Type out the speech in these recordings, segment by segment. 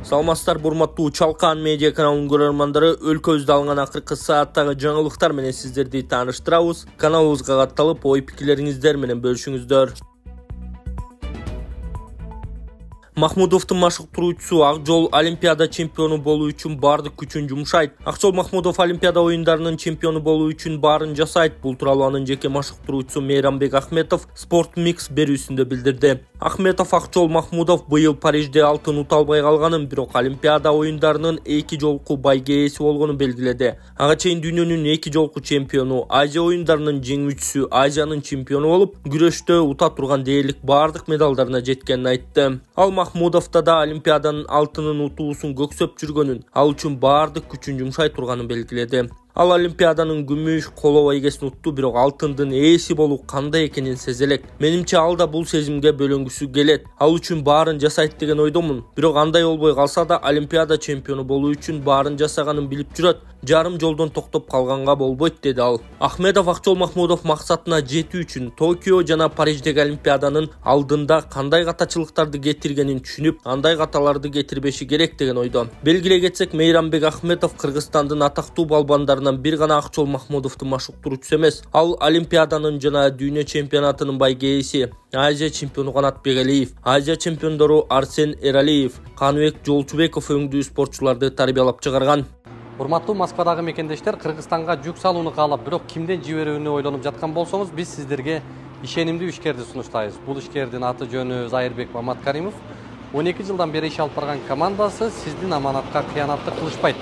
Саламатсыздар урматтуу Чалкан медиа каналынын көрөрмандары, өлкөбүздө алынган акыркы сааттагы жаңылыктар менен сиздерди тааныштырабыз. Каналыбызга катталып, ой пикирлериңиздер менен бөлүшүңүздөр. Махмудовдун машыктыруучусу Акжол Олимпиада чемпиону болуу үчүн бардык күчүн жумшайт. Акжол Махмудов Олимпиада оюндарынын чемпиону болуу үчүн баарын жасайт. Бул тууралуу анын жеке машыктыруучусу Мейрамбек Ахметов Sport Mix берүүсүндө билдирди. Ахметов Акжол Махмудов быйыл Парижде алтын ута албай калганын, бирок Олимпиада оюндарынын 2 жолку байге ээси болгонун белгиледи. Ага чейин дүйнөнүн 2 жолку чемпиону, Азия оюндарынын жеңүүчүсү, Азиянын чемпиону болуп, күрөштө ута турган дээрлик бардык медалдарына жеткенин айтты. Ал Махмудовда да Олимпиаданын алтынын утуусун көксөп жүргөнүн, ал үчүн бардык күчүн жумшай турганын белгиледи. Ал Олимпиаданын күмүш, коло байгесин утту, бирок алтындын ээси болуу кандай экенин сезе элек. Менимче ал да бул сезимге бөлөнгүсү келет. Ал үчүн баарын жасайт деген ойдомун. Бирок андай болбой калса да Олимпиада чемпиону болуу үчүн баарын жасаганын билип жүрөт. Жарым жолдон токтоп калганга болбойт, деди ал. Ахметов Акжол Махмудов максатына жетүү үчүн Токио жана Париждеги Олимпиаданын алдында кандай катачылыктарды кетиргенин түшүнүп, андай каталарды кетирбеши керек деген ойдо. Белгилей кетсек, Мейрамбек Ахметов Кыргызстандын атактуу балбандарынан бир гана Акжол Махмудовдун машыктыруучусу эмес. Ал Олимпиаданын жана дүйнө чемпионатынын байге ээси. Азия чемпиону Канат Бегалиев, Азия чемпиондору Арсен Эралиев, Каныбек Жолчубеков өңдүү спортчуларды тарбиялап чыгарган. Урматтуу Москвадагы мекендештер, Кыргызстанга жүк салууну каалап, бирок кимден жиберүүнү ойлонуп жаткан болсоңуз, биз сиздерге ишенимдүү ишкерди сунуштайбыз. Бул ишкердин аты жөнү Зайырбек Маматкаримов. 12 жылдан бери иш алып барган командасы сиздин аманатка кыянатты кылышпайт.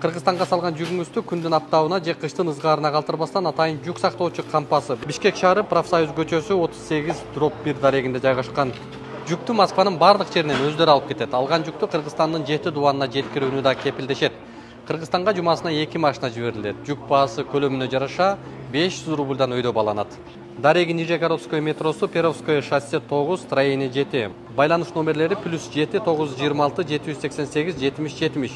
Кыргызстанга салган жүгүңүздү күндүн аптабына же кыштын ызгаарына калтырбастан атайын жүк сактоочу кампасы Бишкек шаары Профсоюз көчөсү 38/1 дарегинде жайгашкан. Жүктү Москванын бардык жеринен өздөрү алып кетет. Алган жүктү Кыргызстандын 7 дубанына жеткирүүнү да кепилдешет. Кыргызстанга жумасына 2 машина жиберилет. Жүк баасы көлөмүнө жараша 500 рубльдан өйдө баланат. Дареги Нижегородское метросу, Перовское шоссе 9, строение 7. Байланыш номерлери +7 926 788 70 70.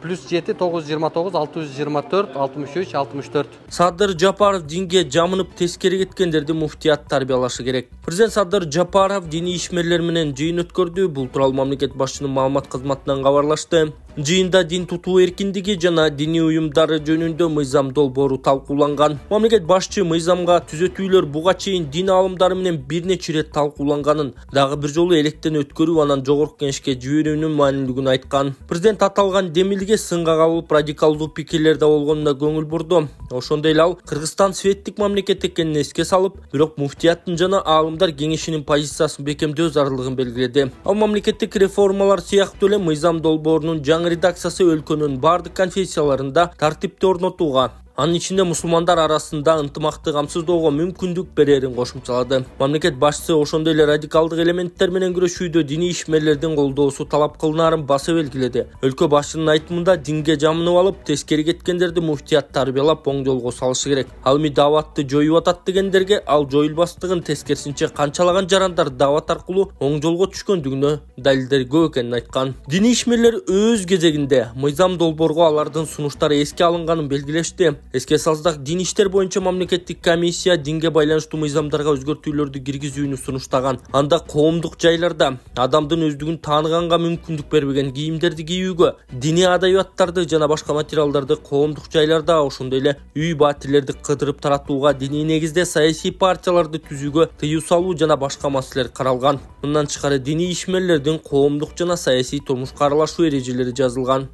+7 929 624 63 64. Садыр Жапаров динге жамынып тескери кеткендерди муфтият тарбиялашы керек. Президент Садыр Жапаров диний ишмерлер менен жыйын өткөрдү. Бул тууралуу мамлекет башчынын маалымат кызматынан кабарлашты. Жыйында дин тутуу эркиндиги жана диний уюмдары жөнүндө мыйзам долбоору талкууланган. Мамлекет башчы мыйзамга түзөтүүлөр буга чейин дин аалымдары менен бир нече ирет талкууланганын, дагы бир жолу электен өткөрүү, анан жогорку кеңешке жиберүүнүн маанилүүлүгүн айткан. Президент аталган демилге сынга кабылып радикалдуу пикирлерде болгонуна көңүл бурду. Ошондой эле ал Кыргызстан светтик мамлекет экенин эске салып, бирок муфтияттын жана аалымдар кеңешинин позициясын бекемдөө зарылдыгын белгиледи. Ал мамлекеттик реформалар сыяктуу эле мыйзам долбоорунун жаңы редакциясы өлкөнүн бардык конфессияларында тартипти орнотууга, анын ичинде мусулмандар арасында ынтымакты камсыздоого мүмкүндүк берерин кошумчалады. Мамлекет башчысы ошондой эле радикалдык элементтер менен күрөшүүдө диний ишмерлердин колдоосу талап кылынаарын баса белгиледи. Өлкө башчынын айтымында динге жамынып алып, тескери кеткендерди муфтият тарбиялап оң жолго салышы керек. Ал даватты жоюп атат дегендерге ал жоюлбастыгын, тескерисинче канчалаган жарандар дават аркылуу оң жолго түшкөндүгүнө далилдер көп экенин айткан. Диний ишмерлер өз кезегинде мыйзам долбоорго алардын сунуштары эске алынганын белгилешти. Эске салсак, дин иштер боюнча мамлекеттик комиссия динге байланыштуу мыйзамдарга өзгөртүүлөрдү киргизүүнү сунуштаган. Анда коомдук жайларда адамдын өздүгүн тааныганга мүмкүндүк бербеген кийимдерди кийүүгө, диний адабияттарды жана башка материалдарды коомдук жайларда, ошондой эле үй батирлерди кыдырып таратууга, диний негизде саясий партияларды түзүүгө тыюу салуу жана башка маселелер каралган. Мындан тышкары диний ишмерлердин коомдук жана саясий турмушка аралашуу эрежелери жазылган.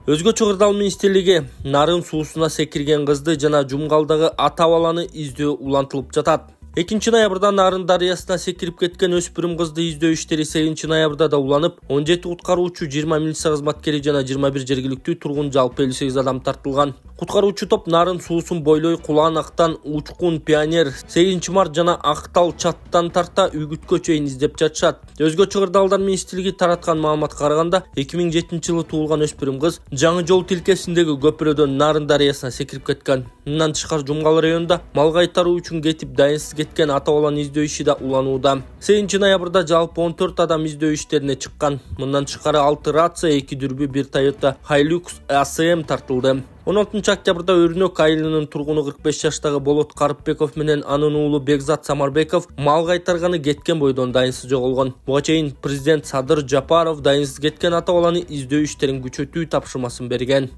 Өзгөчө Кырдаал министрлиги нарын суусуна секирген кызды жана Жумгалдагы ата-баланы издөө улантылып жатат. 2 ноябрда Нарын дарыясына секирип кеткен өспүрүм кызды издөө иштери 8 ноябрда да уланып, 17 куткаруучу, 20 милиция кызматкери жана 21 жергиликтүү тургун, жалпы 58 адам тартылган. Куткаруучу топ Нарын суусун бойлой Куланактан, Учкун, Пионер, 8 март жана Актал, Чаттан тарта Үгүткө чейин издеп жатышат. Өзгөчө Кырдаалдар министрлиги тараткан маалыматка караганда, 2007-жылы туулган өспүрүм кыз Жаңы жол тилкесиндеги көпүрөдөн Нарын дарыясына секирип кеткен. Мындан тышкары Жумгал районунда мал кайтаруу үчүн кетип, дайынсыз кеткен ата баланы издөө иши да уланууда. 8 ноябрда жалпы 14 адам издөө иштерине чыккан. Мындан тышкары 6 рация, 2 дүрбү, 1 Toyota Hilux ASM тартылды. 16 октябрда Өрнөк айылынын тургуну 45 жаштагы Болот Карыпбеков менен анын уулу Бекзат Самарбеков мал кайтарганы кеткен бойдон дайынсыз жоголгон. Буга чейин президент Садыр Жапаров дайынсыз кеткен ата баланы издөө иштерин күчөтүү тапшырмасын берген.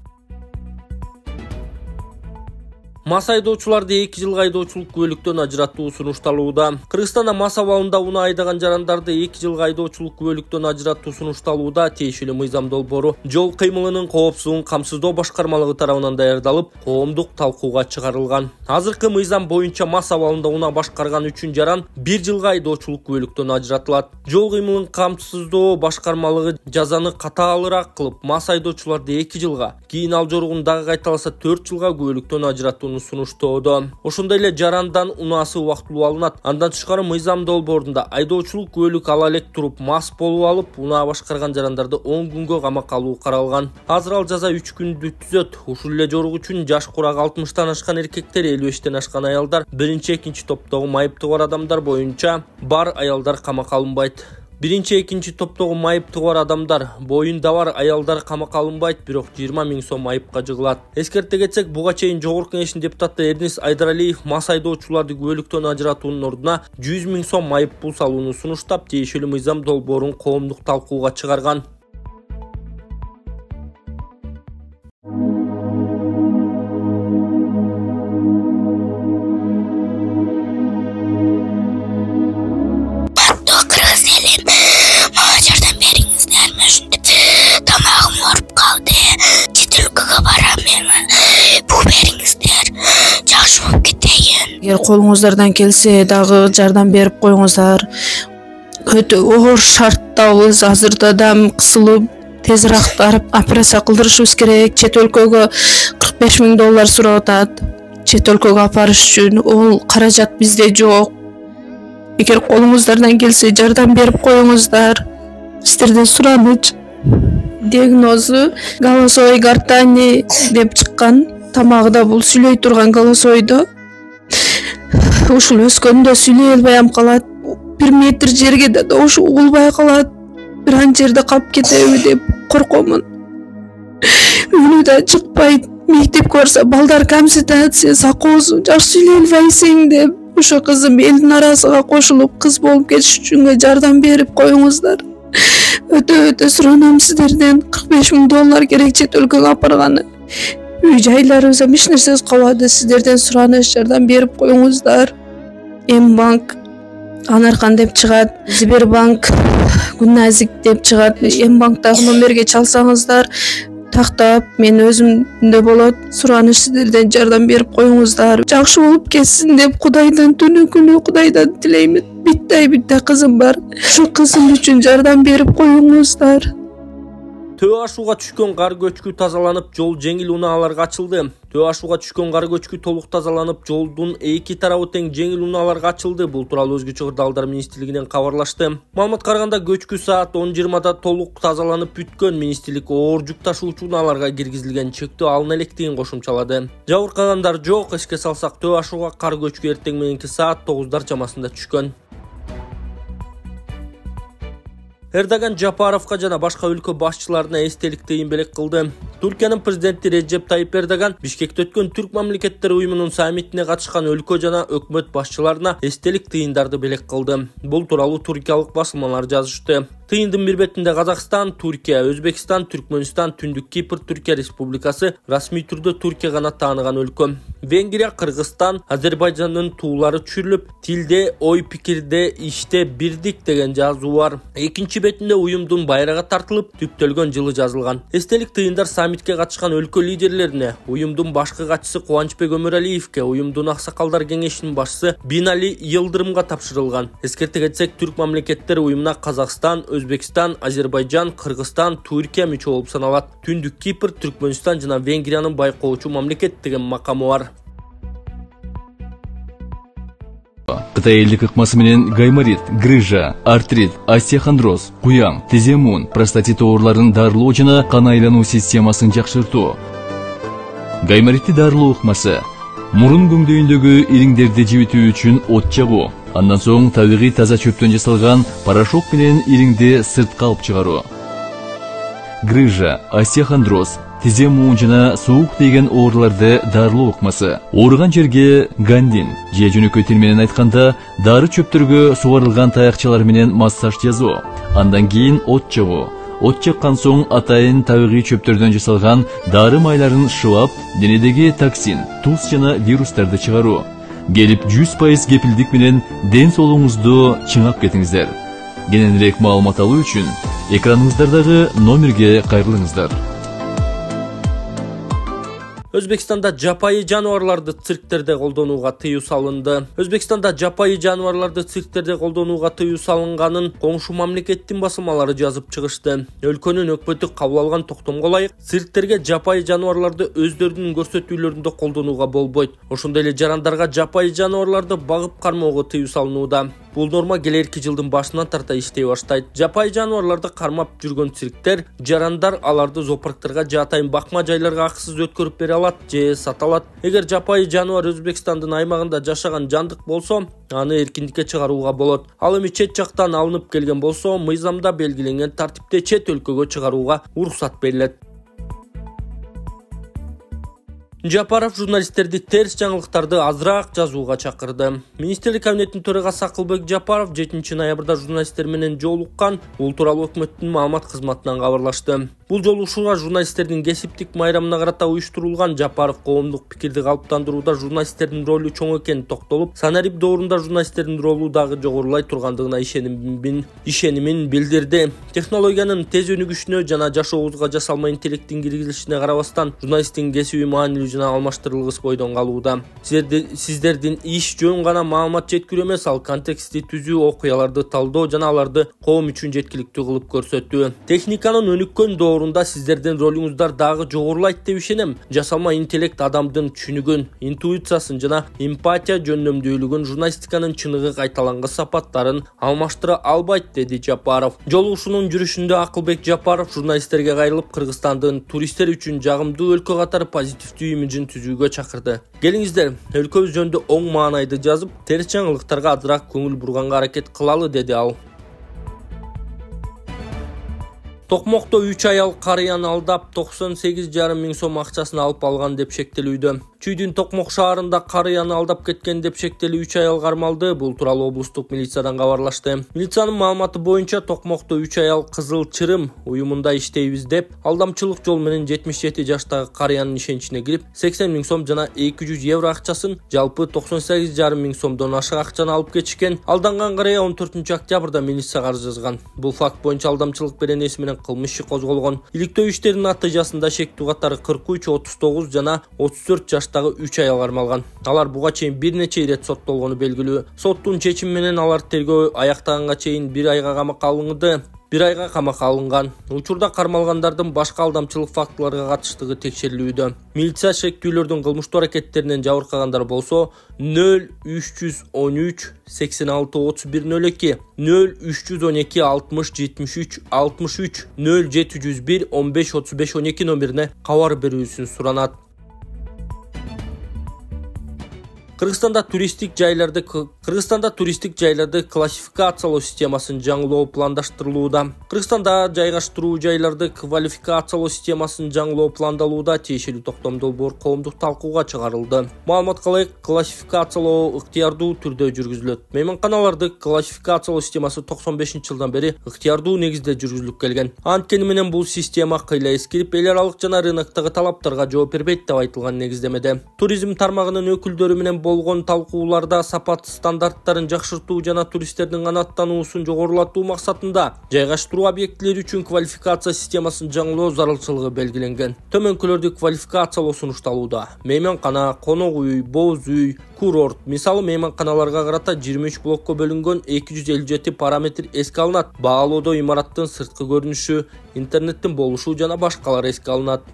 Мас айдоочуларды 2 жылга айдоочулук күбөлүктөн ажыратуу сунушталууда. Кыргызстанда мас абалында унаа айдаган жарандарды 2 жылга айдоочулук күбөлүктөн ажыратуу сунушталууда. Тиешелүү мыйзам долбоору жол кыймылынын коопсуздугун камсыздоо башкармалыгы тарабынан даярдалып, коомдук талкууга чыгарылган. Азыркы мыйзам боюнча мас абалында унаа башкарган үчүн жаран 1 жылга айдоочулук күбөлүктөн ажыратылат. Жол кыймылын камсыздоо башкармалыгы жазаны катаалыраак кылып, мас айдоочуларды 2 жылга, кийин ал жоругун дагы кайталаса 4 жылга күбөлүктөн ажыратууну сунуштоодо. Ошондой эле жарандан унаасы убактылуу алынат. Андан тышкары мыйзам долбоорунда айдоочулук күбөлүк ала элек туруп мас болуп алып, унаа башкарган жарандарды 10 күнгө камакка алуу каралган. Азыр ал жаза 3 күндү түзөт. Ушул эле жорук үчүн жаш курагы 60тан ашкан эркектер, 55тен ашкан аялдар, 1-2 топтогу майыптыгы бар адамдар боюнча бар аялдар камакка алынбайт. 1-2 топтогу майыптыгы бар адамдар, боюнда бар аялдар камакка алынбайт, бирок 20 000 сом майыпка жыгылат. Эскерте кетсек, буга чейин Жогорку Кеңештин депутаты Эрнис Айдаралиев мас айдоочуларды күбөлүктөн ажыратуунун ордуна 100 000 сом майып пул салууну сунуштап, тиешелүү мыйзам долбоорун коомдук талкууга чыгарган. Эгер колуңуздардан келсе дагы жардам берип коюңуздар. Өтө оор шарттабыз. Азырда дам кысылып, тезирээк барып операция кылдырышыбыз керек. Чет өлкөгө $45 000 сурап атат. Чет өлкөгө апарыш үчүн ол каражат бизде жок. Эгер колуңуздардан келсе жардам берип коюңуздар. Сиздерден сураныч. Диагнозу голосовой гортани деп чыккан. Тамагыда бул сүйлөй турган голосойдо. Ушул өскөндө сүйлөй албай калат. 1 метр жерге да ушу угулбай калат. Бир ан жерде калып кетеби деп коркомун. Үйүнө да чыкпайт. Мектепке барса балдар консультация, сакоосу жакшы сүйлөй албайсың деп. Ошо кызым элдин арасына кошулуп кыз болуп кетиш үчүн жардам берип коюңуздар. Өтө суранам сиздерден. $45 000 керек чет өлкөгө апарганы. Үй жайларыбыз эч нерсебиз калбады. Сиздерден сураныч, жардам берип коюңуздар. М-банк Анаркан деп чыгат, Сбербанк Гүнназик деп чыгат. М-банктагы номерге чалсаңыздар тактап мен өзүмдө болот. Сураныч, сиздерден жардам берип коюңуздар. Жакшы болуп кетсин деп Кудайдан түнү күнү Кудайдан тилеймин. Битте кызым бар. Ошо кызым үчүн жардам берип коюңуздар. Төө ашууга түшкөн кар көчкү тазаланып, жол жеңил унааларга ачылды. Төө ашууга түшкөн кар көчкү толук тазаланып, жолдун эки тарабы тең жеңил унааларга ачылды. Бул тууралуу Өзгөчө кырдаалдар министрлигинен кабарлашты. Маалымат караганда көчкү саат 10:20 толук тазаланып бүткөн. Министрлик оор жүк ташуучу унааларга киргизилген чектөө алына электигин кошумчалады. Жабыркагандар жок. Эске салсак, төө ашууга кар көчкү эртең мененки саат 9 чамасында түшкөн. Эрдоган Жапаровга жана башка өлкө башчыларына эстелик тыйын белек кылды. Түркиянын президенти Реджеп Тайип Эрдоган Бишкекте өткөн Түрк мамлекеттери уюмунун саммитине катышкан өлкө жана өкмөт башчыларына эстелик тыйындарды белек кылды. Бул тууралуу туркиялык басылмалар жазышты. Тыйындын бир бетинде Казакстан, Түркия, Өзбекстан, Түркмөнстан, Түндүк Кипр, Түркия Республикасы расмий түрдө Түркия гана тааныган өлкө. Венгрия, Кыргызстан, Азербайжандын туулары түшүрүлүп, тилде, ой пикирде, иште бирдик деген жазуу бар. Экинчи бетинде уюмдун байрагы тартылып, түптөлгөн жылы жазылган. Эстелик тыйындар саммитке катышкан өлкө лидерлерине, уюмдун башкы катчысы Кубанычбек Өмүралиевке, уюмдун аксакалдар кеңешинин башчысы Бинали Йылдырымга тапшырылган. Эскерте кетсек, Түрк мамлекеттери уюмуна Казакстан, Өзбекстан, Азербайжан, Кыргызстан, Түркия мүчө болуп саналат. Түндүк Кипр, Түркмөнстан жана Венгриянын байкоочу мамлекет деген макамы бар. Кытай элдик ыкмасы менен гайморит, грыжа, артрит, остеохондроз, куяң, тиземун, простатит ооруларын дарылоо жана кан айлануу системасын жакшыртуу. Гайморитти дарылоо ыкмасы Мурун көңдөйүндөгү ириңдерди жибитүү үчүн от жагуу. Андан соң табигый таза чөптөн жасалган порошок менен ириңди сыртка алып чыгаруу. Грыжа, остеохондроз, тизе муун жана суук деген ооруларды дарылоо ыкмасы. Ооруган жерге гандин же жөнөкөй тил менен айтканда дары чөптөргө сугарылган таякчалар менен массаж жасоо. Андан кийин от жагуу. От жаккан соң атайын табигый чөптөрдөн жасалган дары майларын шылап, денедеги токсин, туз жана вирустарды чыгаруу. Келип 100% кепилдик менен ден соолугуңузду чыңап кетиңиздер. Кененирээк маалымат алуу үчүн экраныңыздардагы номерге кайрылыңыздар. Өзбекстанда жапайы жануарларды цирктерде колдонууга тыюу салынды. Өзбекстанда жапайы жануарларды цирктерде колдонууга тыюу салынганын коңшу мамлекеттин басылмалары жазып чыгышты. Өлкөнүн өкмөтү кабыл алган токтомго ылайык цирктерге жапайы жануарларды өздөрүнүн көрсөтүүлөрүндө колдонууга болбойт. Ошондой эле жарандарга жапайы жануарларды багып кармоого тыюу салынууда. Бул норма келерки жылдын башынан тарта иштей баштайт. Жапайы жануарларды кармап жүргөн цирктер жарандар аларды зоопарктарга же атайын бакма жайларга акысыз өткөрүп бере алат же сата алат. Эгер жапайы жануар Өзбекстандын аймагында жашаган жандык болсо, аны эркиндикке чыгарууга болот. Ал эми чет жактан алынып келген болсо, мыйзамда белгиленген тартипте чет өлкөгө чыгарууга уруксат берилет. Жапаров журналисттерди терс жаңылыктарды азыраак жазууга чакырды. Министрлик кабинетинин төрагасы Акылбек Жапаров 7 ноябрда журналисттер менен жолуккан. Бул тууралуу өкмөттүн маалымат кызматынан кабарлашты. Бул жолугушууга журналисттердин кесиптик майрамына карата уюштурулган. Жапаров коомдук пикирди калыптандырууда журналисттердин ролу чоң экенин токтолуп, санарип доорунда журналисттердин ролу дагы жогорулай тургандыгына ишенимин билдирди. Технологиянын тез өнүгүшүнө жана жашообузга жасалма интеллекттин киргизилишине карабастан журналисттин кесиби маанилүү жана алмаштырылгыс бойдон калууда. Сиздердин иш жөн гана маалымат жеткирүү эмес, ал контекстти түзүү, окуяларды талдоо жана аларды коом үчүн жеткиликтүү кылып көрсөтүү. Техниканын өнүккөн доорунда сиздердин ролуңуздар дагы жогорулайт деп ишенем. Жасалма интеллект адамдын түшүнүгүн, интуициясын жана эмпатия жөндөмдүүлүгүн, журналистиканын чыныгы кайталангыс сапаттарын алмаштыра албайт, деди Жапаров. Жолугушуунун жүрүшүндө Акылбек Жапаров журналисттерге кайрылып, Кыргызстандын туристтер үчүн жагымдуу өлкө катары позитивдүү имиджин түзүүгө чакырды. Келиңиздер, өлкөбүз жөнүндө оң маанайды жазып, терс жаңылыктарга азыраак көңүл бурганга аракет кылалы, деди ал. Токмокто 3 аял карыяны алдап 98,5 миң сом акчасын алып алган деп шектелүүдө. Чүйдүн Токмок шаарында карыяны алдап кеткен деп шектелүү 3 аял кармалды. Бул тууралуу облустук милициядан кабарлашты. Милициянын маалыматы боюнча Токмокто 3 аял Кызыл Чырым уюмунда иштейбиз деп алдамчылык жол менен 77 жаштагы карыянын ишеничине кирип 80 миң сом жана 200 евро акчасын, жалпы 98,5 миң сомдон ашык акчаны алып кетишкен. Алданган карыя 14 октябрда милицияга арыз жазган. Бул факт боюнча алдамчылык беренеси менен кылмыш иши козголгон. Иликтөө иштеринин натыйжасында шектүү катары 43, 39 жана 34 жаштагы 3 аял кармалган. Алар буга чейин бир нече ирет соттолгону белгилүү. Соттун чечими менен алар тергөө аяктаганга чейин 1 айга камакка алынды. 1 айга камакка алынган. Учурда кармалгандардын башка алдамчылык фактыларга катыштыгы текшерилүүдө. Милиция шектүүлөрдүн кылмыштуу аракеттеринен жабыркагандар болсо 0313 86 3102, 0312 60 73 63, 0701 15 35 12 номерине кабар берүүсүн суранат. Кыргызстанда туристтик жайларды классификациялоо системасын жаңылоо пландаштырылууда. Кыргызстанда жайгаштыруу жайларды квалификациялоо системасын жаңылоо пландалууда. Тиешелүү токтом долбоор коомдук талкууга чыгарылды. Маалыматка ылайык, классификациялоо ыктыярдуу түрдө жүргүзүлөт. Мейманканаларды классификациялоо системасы 95-жылдан бери ыктыярдуу негизде жүргүзүлүп келген. Анткени менен бул система кыйла эскирип, эл аралык жана рыноктогу талаптарга жооп бербейт деп айтылган негиздемеде. Туризм тармагынын өкүлдөрү менен болгон талкууларда сапат стандарттарын жакшыртуу жана туристтердин канааттануусун жогорулатуу максатында жайгаштыруу объектилери үчүн квалификация системасын жаңылоо зарылчылыгы белгиленген. Төмөнкүлөрдү квалификациялоо сунушталууда. Мейманкана, конок үй, боз үй, курорт. Мисалы, мейманканаларга карата 23 блокко бөлүнгөн 257 параметр эске алынат. Баалоодо имараттын сырткы көрүнүшү, интернеттин болушу жана башкалар эске алынат.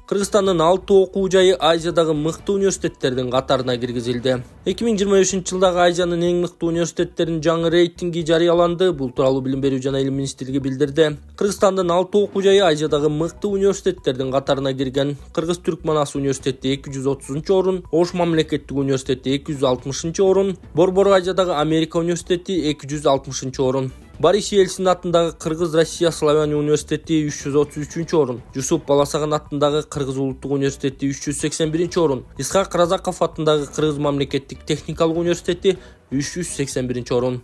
Кыргызстандын 6 окуу жайы Азиядагы мыкты университеттердин катарына киргизилди. 2023-жылдагы Азиянын эң мыкты университеттеринин жаңы рейтинги жарыяланды. Бул тууралуу Билим берүү жана илим министрлиги билдирди. Кыргызстандын 6 окуу жайы Азиядагы мыкты университеттердин катарына кирген. Кыргыз-Түрк Манас университети 230-орун, Ош мамлекеттик университети 260-орун, Борбор Азиядагы Америка университети 260-орун. Борис Ельцин атындагы Кыргыз-Россия Славяния университети 333-орун, Жусуп Баласаган атындагы Кыргыз улуттук университети 381-орун, Исхак Разаков атындагы Кыргыз мамлекеттик техникалык университети 381-орун.